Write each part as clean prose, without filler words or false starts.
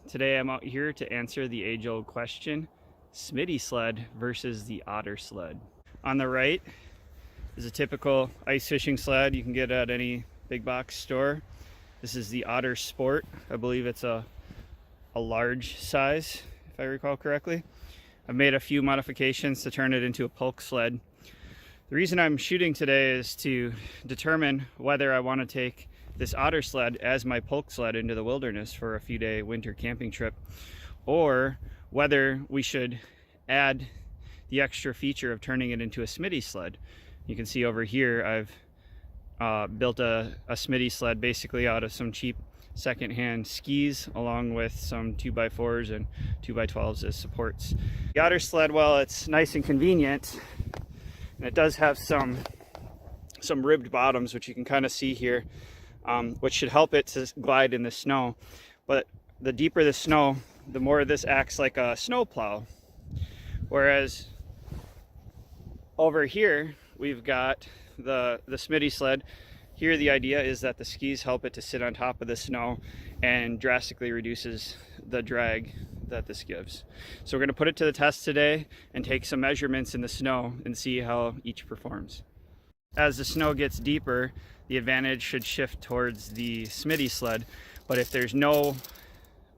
Today I'm out here to answer the age-old question, Smitty Sled versus the Otter Sled. On the right is a typical ice fishing sled you can get at any big box store. This is the Otter Sport. I believe it's a large size, if I recall correctly. I've made a few modifications to turn it into a pulk sled. The reason I'm shooting today is to determine whether I want to take this Otter sled as my pulk sled into the wilderness for a few-day winter camping trip, or whether we should add the extra feature of turning it into a Smitty sled. You can see over here I've built a Smitty sled basically out of some cheap secondhand skis along with some 2x4s and 2x12s as supports. The Otter sled, well, it's nice and convenient, and it does have some ribbed bottoms, which you can kind of see here, which should help it to glide in the snow. But the deeper the snow, the more this acts like a snow plow. Whereas over here we've got the Smitty sled. Here the idea is that the skis help it to sit on top of the snow and drastically reduces the drag that this gives. So we're going to put it to the test today and take some measurements in the snow and see how each performs. As the snow gets deeper, the advantage should shift towards the Smitty sled, but if there's no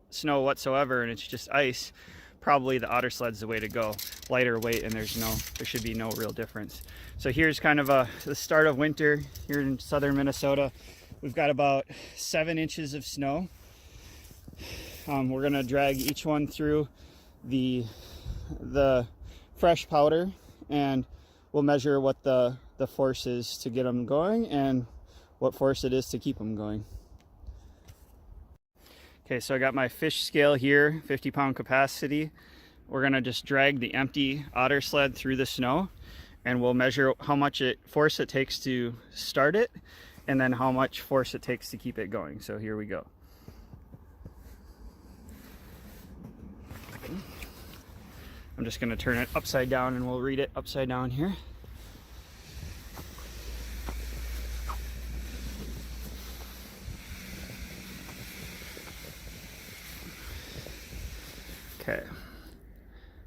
snow whatsoever and it's just ice, probably the Otter sled's the way to go. Lighter weight, and there should be no real difference. So here's kind of the start of winter here in southern Minnesota. We've got about 7 inches of snow. We're gonna drag each one through the fresh powder, and we'll measure what the force is to get them going and what force it is to keep them going. Okay, so I got my fish scale here, 50-pound capacity. We're gonna just drag the empty Otter sled through the snow, and we'll measure how much force it takes to start it, and then how much force it takes to keep it going. So here we go. I'm just gonna turn it upside down and we'll read it upside down here. Okay,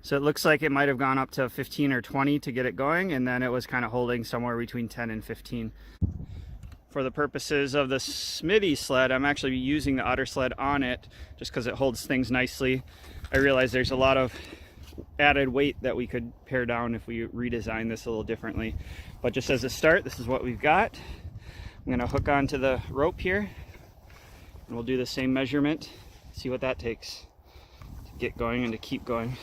so it looks like it might have gone up to 15 or 20 to get it going, and then it was kind of holding somewhere between 10 and 15. For the purposes of the Smitty sled, I'm actually using the Otter sled on it just because it holds things nicely. I realize there's a lot of added weight that we could pare down if we redesign this a little differently. But just as a start, this is what we've got. I'm gonna hook onto the rope here, and we'll do the same measurement, see what that takes to get going and to keep going.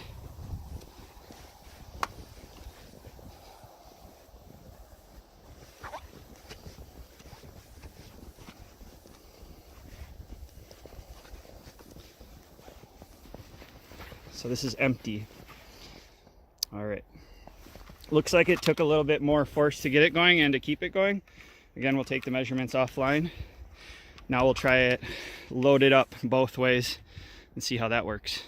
So this is empty. All right. Looks like it took a little bit more force to get it going and to keep it going. Again, we'll take the measurements offline. Now we'll try it, load it up both ways and see how that works.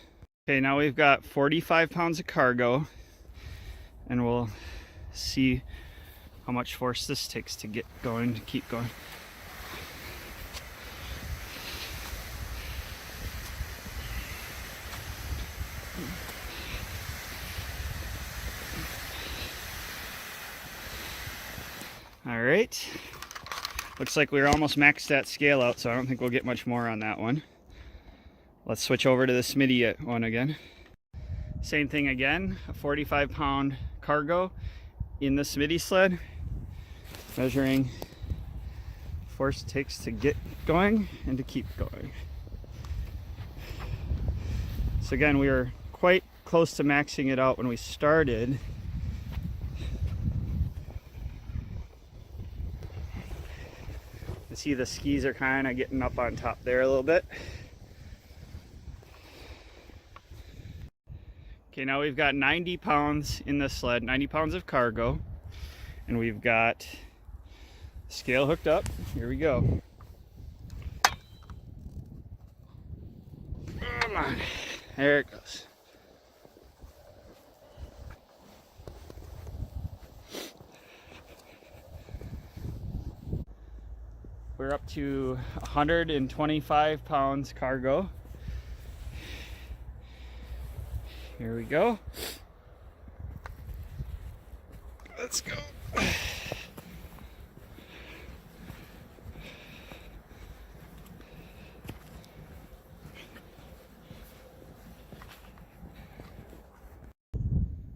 Okay, now we've got 45 pounds of cargo, and we'll see how much force this takes to get going, to keep going. All right, looks like we were almost maxed that scale out, so I don't think we'll get much more on that one. Let's switch over to the Smitty one again. Same thing again, a 45-pound cargo in the Smitty sled, measuring force it takes to get going and to keep going. So again, we were quite close to maxing it out when we started. See, the skis are kind of getting up on top there a little bit. Okay, now we've got 90 pounds in the sled, 90 pounds of cargo, and we've got the scale hooked up. Here we go. Come on, there it goes. We're up to 125 pounds cargo. Here we go. Let's go.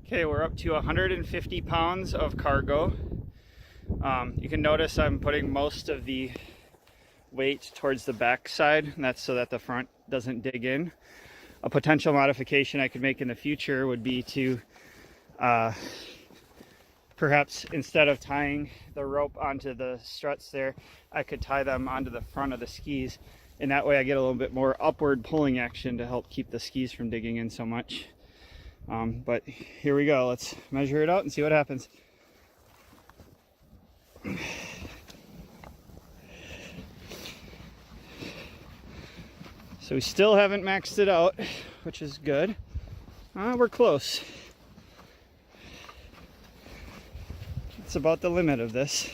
Okay, we're up to 150 pounds of cargo. You can notice I'm putting most of the weight towards the back side, and that's so that the front doesn't dig in. A potential modification I could make in the future would be to perhaps instead of tying the rope onto the struts there, I could tie them onto the front of the skis, and that way I get a little bit more upward pulling action to help keep the skis from digging in so much. But here we go. Let's measure it out and see what happens. So we still haven't maxed it out, which is good. We're close. It's about the limit of this.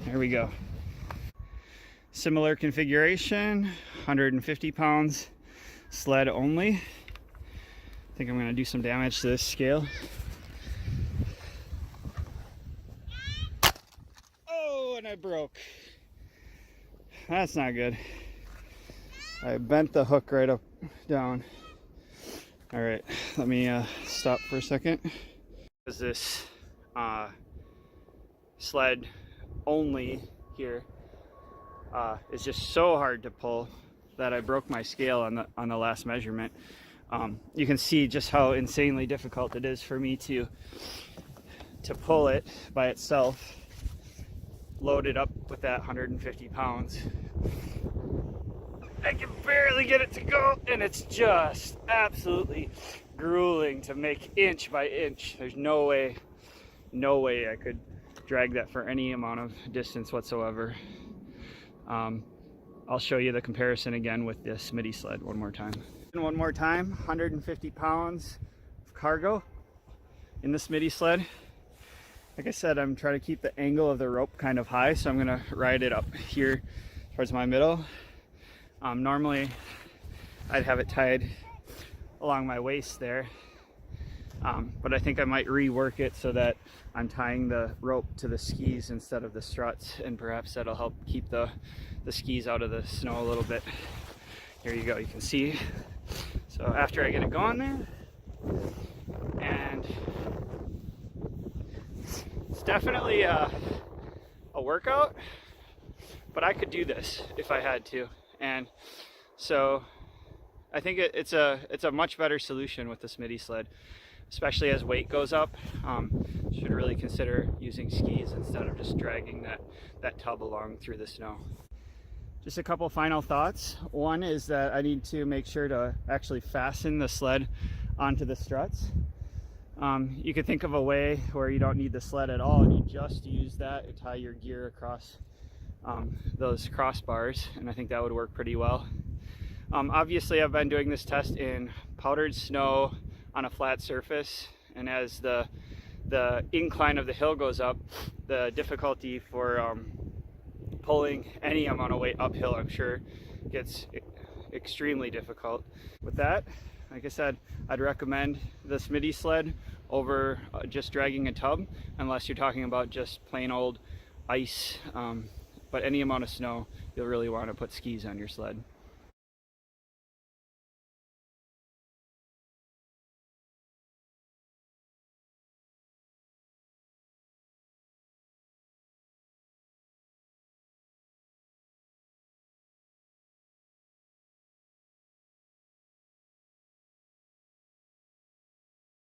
There we go. Similar configuration, 150 pounds, sled only. I think I'm going to do some damage to this scale. Oh, and I broke. That's not good. I bent the hook right up down. All right, let me stop for a second. This sled only here is just so hard to pull that I broke my scale on the last measurement. You can see just how insanely difficult it is for me to pull it by itself, loaded up with that 150 pounds. I can barely get it to go, and it's just absolutely grueling to make inch by inch. There's no way I could drag that for any amount of distance whatsoever. I'll show you the comparison again with the Smitty sled one more time. And one more time, 150 pounds of cargo in the Smitty sled. Like I said, I'm trying to keep the angle of the rope kind of high, so I'm gonna ride it up here towards my middle. Normally I'd have it tied along my waist there, but I think I might rework it so that I'm tying the rope to the skis instead of the struts, and perhaps that'll help keep the skis out of the snow a little bit. Here you go, you can see. So after I get it going there, and it's definitely a workout, but I could do this if I had to. And so I think it's a much better solution with the Smitty sled, especially as weight goes up. Should really consider using skis instead of just dragging that tub along through the snow. Just a couple final thoughts. One is that I need to make sure to actually fasten the sled onto the struts. You could think of a way where you don't need the sled at all and you just use that to tie your gear across those crossbars, and I think that would work pretty well. Obviously I've been doing this test in powdered snow on a flat surface, and as the incline of the hill goes up, the difficulty for pulling any amount of weight uphill, I'm sure, gets extremely difficult. With that, like I said, I'd recommend the Smitty sled over just dragging a tub, unless you're talking about just plain old ice. But any amount of snow, you'll really want to put skis on your sled.